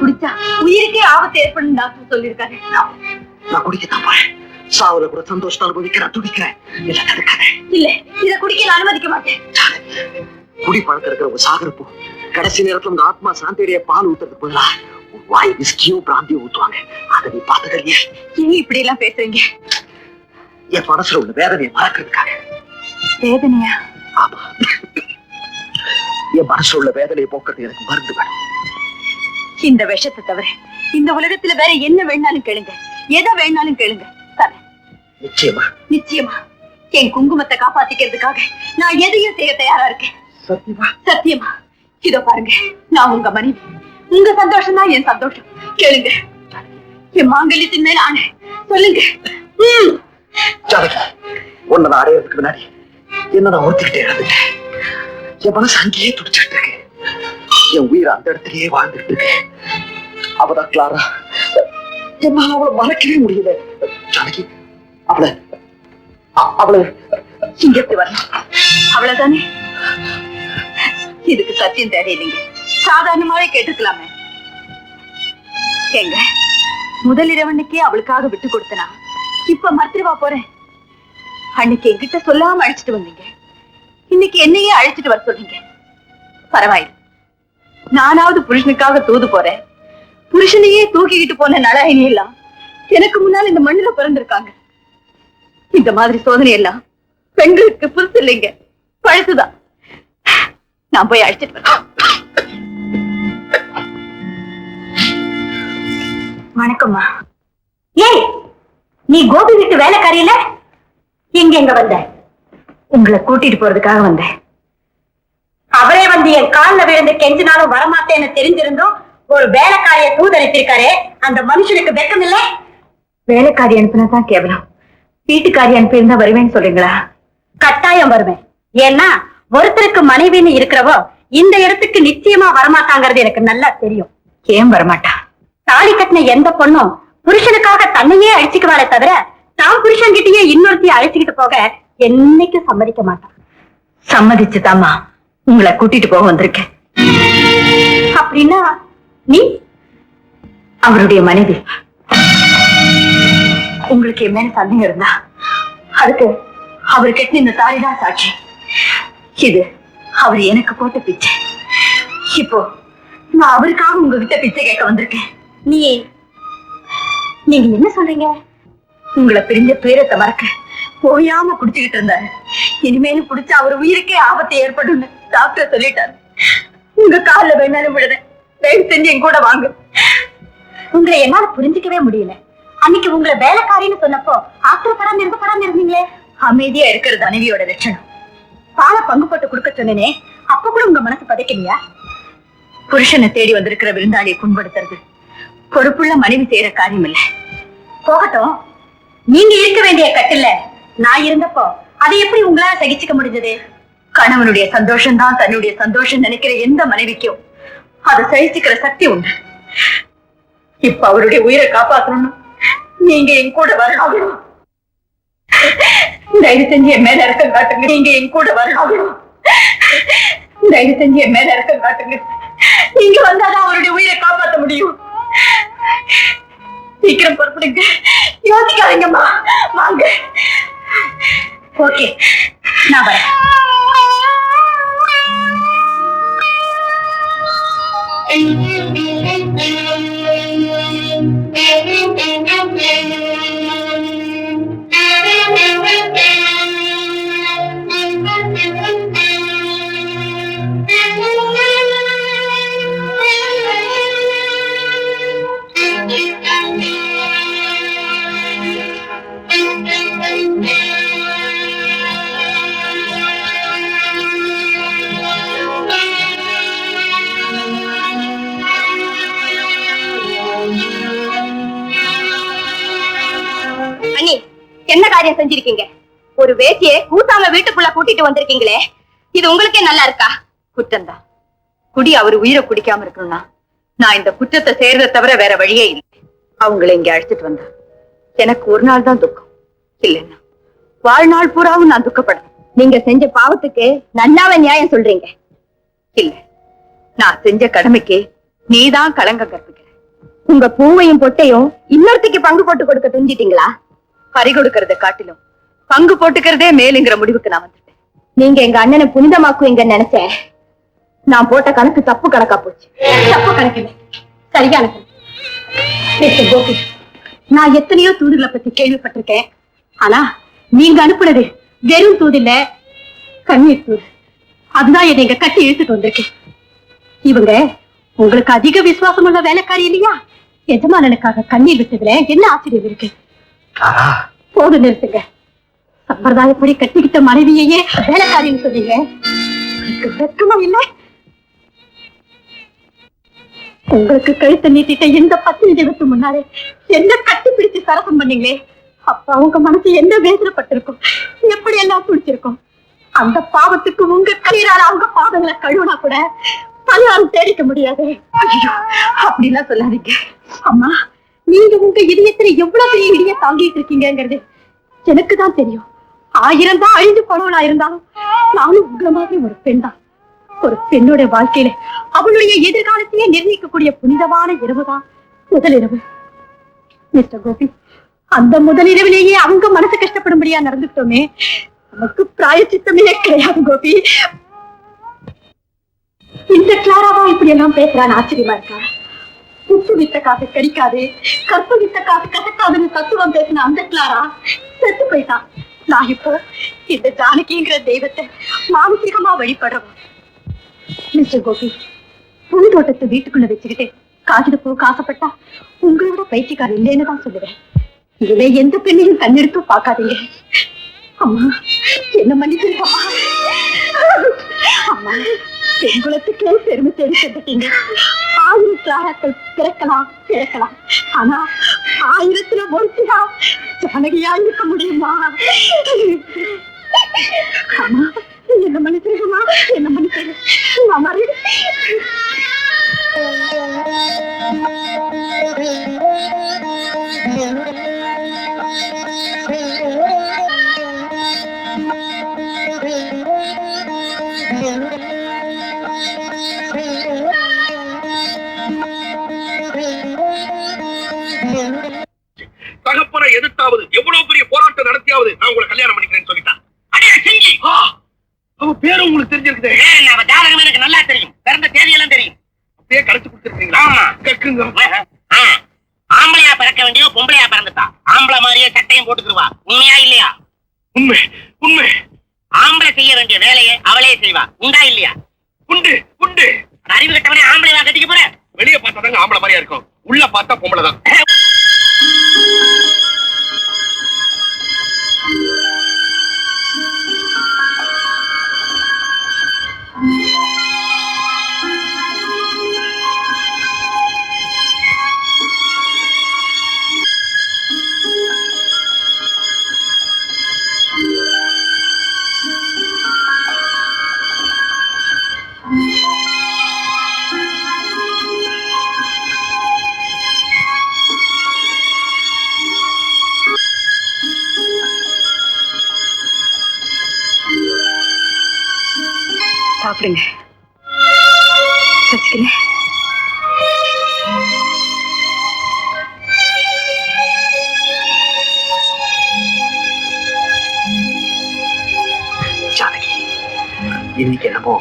குடிச்சா உயிருக்கே ஆபத்து ஏற்படும் டாக்டர் சொல்லியிருக்காரு. நான் குடிக்கத்தான் போறேன். சாவுல கூட சந்தோஷத்தை அனுபவிக்க நான் துடிக்கிறேன். இல்ல, இத குடிக்க நான் அனுமதிக்க மாட்டேன். குடி பழக்கம் இருக்கிறவங்க சாகரப்போ கடைசி நேரத்துல உங்க ஆத்மா சாந்தியுடைய பால் ஊத்துறதுக்கு பதிலா வாய் விஸ்கியும் பிராந்தியும் ஊத்துவாங்க. அதை நீ பார்த்ததில்லையே? ஏன் இப்படி எல்லாம் பேசுறீங்க? என் மனசுல உள்ள வேதனையை மறக்கிறதுக்காக. வேதனையா? ஆமா, என் மனசுல உள்ள வேதனையை போக்குறது எனக்கு மருந்து வேணும். இந்த விஷத்தை தவிர இந்த உலகத்துல வேற என்ன வேணாலும் கேளுங்க, எதை வேணாலும் கேளுங்க. நிச்சயமா நிச்சயமா என் குங்குமத்தை காப்பாத்திக்கிறதுக்காக நான் எதையும் செய்ய தயாரா இருக்கேன். சத்தியமா? சத்தியமா. இதோ பாருங்க, நான் உங்க மனைவி. உங்க சந்தோஷம் தான் என் சந்தோஷம். கேளுங்க, என் மாங்கல்யத்தின் மேல ஆணை. சொல்லுங்க. உன்னை நான் அடையிறதுக்கு முன்னாடி என்ன நான் ஒருத்திக்கிட்டே இருந்துட்டேன். என் மனசு அங்கேயே துடிச்சுட்டு இருக்கு. என் உயிர் அந்த இடத்துலயே வாழ்ந்துட்டு இருக்கு. அவதான் கிளாரா. என்னால அவளை மறக்கவே முடியல. ஜானகி, அவளை இங்க வரணும். அவ்வளவுதானே? இதுக்கு சத்தியம் தேவையில்லைங்க, சாதாரணமாவே கேட்டுக்கலாமே. எங்க முதல் இரவனுக்கே அவளுக்காக விட்டு கொடுத்தனா இப்ப மறுத்துவா போறேன். அன்னைக்கு என்கிட்ட சொல்லாம அழைச்சிட்டு வந்தீங்க, இன்னைக்கு என்னையே அழைச்சிட்டு வர சொல்றீங்க. பரவாயில்லை, நானாவது புருஷனுக்காக தூது போறேன். புருஷனையே தூக்கிக்கிட்டு போன நலாயினி எல்லாம் எனக்கு முன்னால் இந்த மண்ணுல பிறந்திருக்காங்க. இந்த மாதிரி சோதனை எல்லாம் பெண்களுக்கு புதுசு இல்லைங்க, பழசுதான். நான் போய் அழைச்சிட்டு வரேன். வணக்கம்மா. ஏய், நீ கோபி வீட்டு வேலைக்காரியில எங்க வந்த? உங்களை கூட்டிட்டு போறதுக்காக வந்தேன். அவரே வந்து என் காலில் விழுந்து கெஞ்சினாலும் வரமாட்டேன்னு தெரிஞ்சிருந்தோம் ஒரு வேலைக்காரிய தூதரித்திருக்காரே, அந்த மனுஷனுக்கு வெக்கம் இல்லை? வேலைக்காரி அனுப்பினதான் கேவலம், வீட்டுக்காரி அனுப்பியிருந்தா வருவேன்னு சொல்றீங்களா? கட்டாயம் வருவேன். ஏன்னா ஒருத்தருக்கு மனைவின்னு இருக்கிறவோ இந்த இடத்துக்கு நிச்சயமா வரமாட்டாங்கிறது எனக்கு நல்லா தெரியும். ஏன் வரமாட்டா? தாலி கட்டின எந்த பொண்ணும் புருஷனுக்காக தன்னையே அழிச்சுக்குவாளே தவிர தான் புருஷன் கிட்டயே இன்னொருத்தையும் அழைச்சுக்கிட்டு போக என்னைக்கு சம்மதிக்க மாட்டான். சம்மதிச்சுதாமா உங்களை கூட்டிட்டு போக வந்திருக்கேன். அப்படின்னா நீ அவருடைய மனைவி. உங்களுக்கு என் மேல சந்தேகம் இருந்தா அதுக்கு அவர் கட்டின இந்த தாலிதான் சாட்சி. இது அவர் எனக்கு போட்ட பிச்சை. இப்போ நான் அவருக்காக உங்ககிட்ட பிச்சை கேட்க வந்திருக்கேன். நீங்க என்ன சொல்றீங்க? உங்களை பிரிஞ்ச துயரத்தை மறக்க போயாம குடிச்சுக்கிட்டு இருந்தாரு. இனிமேலும் குடிச்சா அவர் உயிருக்கே ஆபத்து ஏற்படும் டாக்டர் சொல்லிட்டாரு. உங்க காலில் வேணாலும் விடுறேன், தயவு செஞ்சு என் கூட வாங்க. உங்களை என்னால புரிஞ்சுக்கவே முடியல. அன்னைக்கு உங்களை வேலைக்காரின்னு சொன்னப்போ ஆத்திரப்படாம இருந்தீங்களே. அமைதியா இருக்கிறது மனைவியோட லட்சணம். பால பங்கு போட்டு கொடுக்க சொன்னேனே, அப்ப கூட உங்க மனசு பதைக்கலையா? புருஷனை தேடி வந்திருக்கிற விருந்தாளியை புண்படுத்துறது பொறுப்புள்ள மனைவி செய்யற காரியம் இல்ல. போகட்டும், நீங்க இருக்க வேண்டிய கட்டில்ல நான் இருந்தப்போ அதை எப்படி உங்களால சகிச்சுக்க முடிஞ்சது? கணவனுடைய சந்தோஷம் தான் தன்னுடைய சந்தோஷம் நினைக்கிற எந்த மனைவிக்கும் அதை சகிச்சுக்கிற சக்தி உண்டு. இப்ப அவருடைய உயிரை காப்பாற்றணும், நீங்க என் கூட வரணும். தயவு செஞ்சு என் மேல இறக்கம் காட்டுங்க. நீங்க என் கூட வரணும். தயவு செஞ்சு என் மேல இறக்கம் காட்டுங்க. நீங்க வந்தாதான் அவருடைய உயிரை காப்பாற்ற முடியும். சீக்கிரம் பொறுப்படுங்க, யோசிக்காதீங்கம்மா, வாங்க. ஓகே, நான் வரேன். என்ன காரியம் செஞ்சிருக்கீங்க? ஒரு வேட்டியை கூட்டாம வீட்டுக்குள்ள கூட்டிட்டு வந்திருக்கீங்களே, இது உங்களுக்கே நல்லா இருக்கா? குற்றம்தான். குடி அவர் உயிரை குடிக்காம இருக்கணும்னா நான் இந்த குற்றத்தை செய்யறதை தவிர வேற வழியே இல்லை. அவங்களை இங்க அழைச்சிட்டு வந்தா எனக்கு ஒரு நாள் தான் துக்கம், இல்லைன்னா வாழ்நாள் பூராவும் நான் துக்கப்படும். நீங்க செஞ்ச பாவத்துக்கு நன்னாவ நியாயம் சொல்றீங்க. இல்ல, நான் செஞ்ச கடமைக்கு நீதான் களங்கம் கற்பிக்கிற. உங்க பூவையும் பொட்டையும் இன்னொருத்திக்கு பங்கு போட்டு கொடுக்க துஞ்சிட்டீங்களா? பறி கொடுக்கறத காட்டிலும் பங்கு போட்டுக்கிறதே மேலுங்கிற முடிவுக்கு நான் வந்துட்டேன். நீங்க எங்க அண்ணனை புனிதமாக்குவீங்க நினைச்சேன். நான் போட்ட கணக்கு தப்பு கணக்கா போச்சு. தப்பு கணக்கு சரியான கோபி, நான் எத்தனையோ தூதுகளை பத்தி கேள்விப்பட்டிருக்கேன். ஆனா நீங்க அனுப்புனது வெறும் தூது இல்ல, கண்ணீர் தூது. அதுதான் என்னை இங்க கட்டி இழுத்துட்டு வந்திருக்கேன். இவங்க உங்களுக்கு அதிக விசுவாசம் உள்ள வேலைக்காரி இல்லையா? எஜமானனுக்காக கண்ணீர் விட்டதுல என்ன ஆச்சரியம் இருக்கு? போது நிறுத்துங்க. சம்பிரதாயப்படி கட்டிக்கிட்ட மனைவியையே வேலைக்காரின்னு சொன்னீங்க. வெட்கமா இல்ல? உங்களுக்கு கழுத்தை நீட்டிட்ட எந்த 10 நிமிடத்துக்கு முன்னாலே என்ன கட்டி பிடிச்சு சரசம் பண்ணீங்களே, அப்ப அவங்க மனசு என்ன வேதனைப்பட்டிருக்கும், எப்படி எல்லாம் துடிச்சிருக்கும். அந்த பாவத்துக்கு உங்க கண்ணீரால அவங்க பாதங்களை கழுவுனா கூட பரிகாரம் தேடிக்க முடியாது. ஐயோ, அப்படிலாம் சொல்லாதீங்க அம்மா. நீங்க உங்க இதயத்துல எவ்வளவு பெரிய இடிய தாங்கிட்டு இருக்கீங்கிறது எனக்குதான் தெரியும். 1000 தான் அழிந்து போனவளா இருந்தாலும் நானும் உங்களை மாதிரி ஒரு பெண் தான். ஒரு பெண்ணோட வாழ்க்கையில அவளுடைய எதிர்காலத்தையே நிர்ணயிக்கக்கூடிய புனிதமான இரவுதான் முதலிரவு. மிஸ்டர் கோபி, அந்த முதலிரவிலேயே அவங்க மனசு கஷ்டப்படும்படியா நடந்துட்டோமே, நமக்கு பிராயச்சித்தமே கிடையாது கோபி. இந்த கிளாராவா இப்படி எல்லாம் பேசுறான்னு ஆச்சரியமா இருக்கா? உப்பு வித்த காசு கடிக்காது, கற்ப வித்த காசு கசக்காதுன்னு தத்துவம் பேசின அந்த கிளாரா செத்து போயிட்டான். நான் இப்போ இந்த ஜானகிங்கிற தெய்வத்தை மானசீகமா வழிபடுறவா. மிஸ்டர் கோபி, பூந்தோட்டத்தை வீட்டுக்குள்ள வச்சுக்கிட்டு காகித பூ காசப்பட்டா உங்களோட பயிற்சிக்காரர் இல்லைன்னு தான் சொல்லுவேன். இதுல எந்த பெண்ணையும் கண்ணெடுத்து பார்க்காதீங்க. அம்மா, என்ன மன்னிச்சிருக்கம்மா. அம்மா, பெண்குலத்துக்கே பெருமை தேடி செஞ்சுட்டீங்க. 1000 கிளாராக்கள் பிறக்கலாம், ஆனா 1000த்துல ஒருத்தியா ஜானகியா இருக்க முடியுமா? அம்மா, என்ன மன்னிச்சிருக்கம்மா, என்ன மன்னிச்சிரு. தகப்பனை எதிர்த்தாவது எவ்வளவு பெரிய போராட்டம் நடத்தியாவது நான் உங்களை கல்யாணம் பண்ணிக்கிறேன்னு சொல்லிட்டான். அடியே செஞ்சி, அவ பேரு உங்களுக்கு தெரிஞ்சிருக்குது. அவ ஜாதகம் எனக்கு நல்லா தெரியும், பிறந்த தேதியெல்லாம் தெரியும். அப்படியே கழிச்சு கொடுத்துருக்கீங்களா? ஆமா, கக்குங்க. ஆம்பளையா பிறக்க வேண்டிய பொம்பளையா பிறந்துட்டா. ஆம்பளை மாதிரியே சட்டையும் போட்டுக்குருவா. உண்மையா இல்லையா? உண்மை, உண்மை. ஆம்பளை செய்ய வேண்டிய வேலையை அவளே செய்வா. உண்டா இல்லையா? உண்டு, உண்டு. அறிவு கட்டவனே ஆம்பளையா கட்டிக்க போற? வெளியே பார்த்தாதாங்க ஆம்பளை மாதிரியா இருக்கும், உள்ள பார்த்தா பொம்பளை தான். சாப்பிடுங்க. வச்சுக்கிறேன். ஜானகி, இன்னைக்கு என்னமோ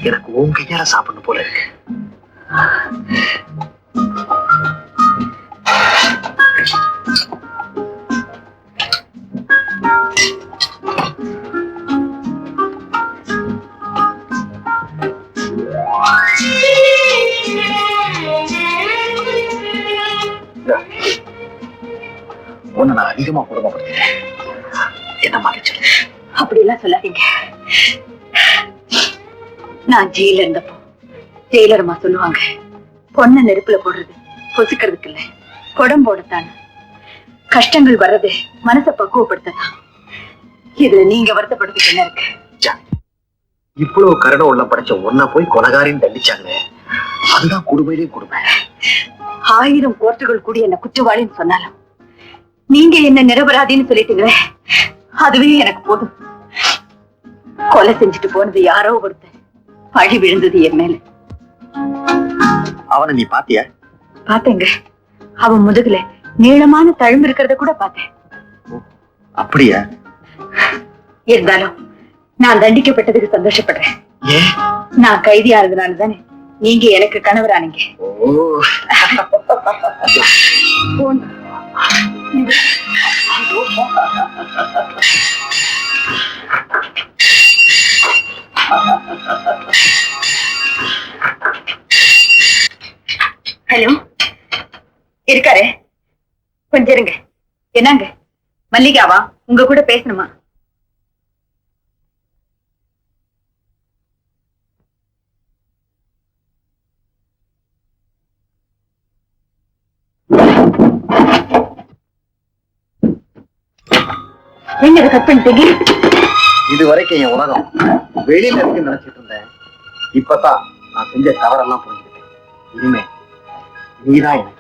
எனக்கு உன் கையால சாப்பிடணும் போல இருக்கு. உன்னை நான் அதிகமா குடும்பப்படுத்திட்டேன், என்ன மன்னிச்சிரு. அப்படி எல்லாம் சொல்லாதீங்க. நான் ஜெயில இருந்தப்போ ஜெயிலருமா சொல்லுவாங்க, பொண்ணை நெருப்புல போடுறது பொசுக்கிறதுக்கு இல்ல, குடம் போடத்தான். கஷ்டங்கள் வர்றது மனசை பக்குவப்படுத்ததான். இதுல நீங்க வருத்தப்படுறதுக்கு என்ன இருக்கு? இவ்வளவு கருணை உள்ள படைச்ச ஒன்ன போய் கொலகாரின்னு தண்டிச்சாங்க. அதுதான் கொடுமையிலே கொடுமை. 1000 கோர்ட்டுகள் கூடி என்ன குற்றவாளின்னு சொன்னாலும் நீங்க என்ன நிரபராதின்னு சொல்லிட்டீங்களே, அதுவே எனக்கு போதும். கொலை செஞ்சுட்டு போனது யாரோ ஒருத்தர், பழி விழுந்தது என் மேல. அவனை நீ பாத்தியா? பாத்தேங்க. அவன் முதுகுல நீளமான தழும்பு இருக்கிறத கூட பார்த்தேன். அப்படியா? இருந்தாலும் நான் தண்டிக்கப்பட்டதுக்கு சந்தோஷப்படுறேன். ஏன்? நான் கைதியானதுனால தானே நீங்க எனக்கு கணவரானீங்க. ஓ. போன். ஹலோ, இருக்காரு? கொஞ்சம் இருங்க. என்னங்க மல்லிகாவா? உங்க கூட பேசணுமா? என்ன கட் பண்ணிட்டீங்க? இது வரைக்கும் என் உலகம் வெளியில இருக்குன்னு நினைச்சிட்டு இருந்தேன். இப்பதான் நான் செஞ்ச தவறெல்லாம் புரிஞ்சுக்கிட்டேன். இனிமே நீதான் எனக்கு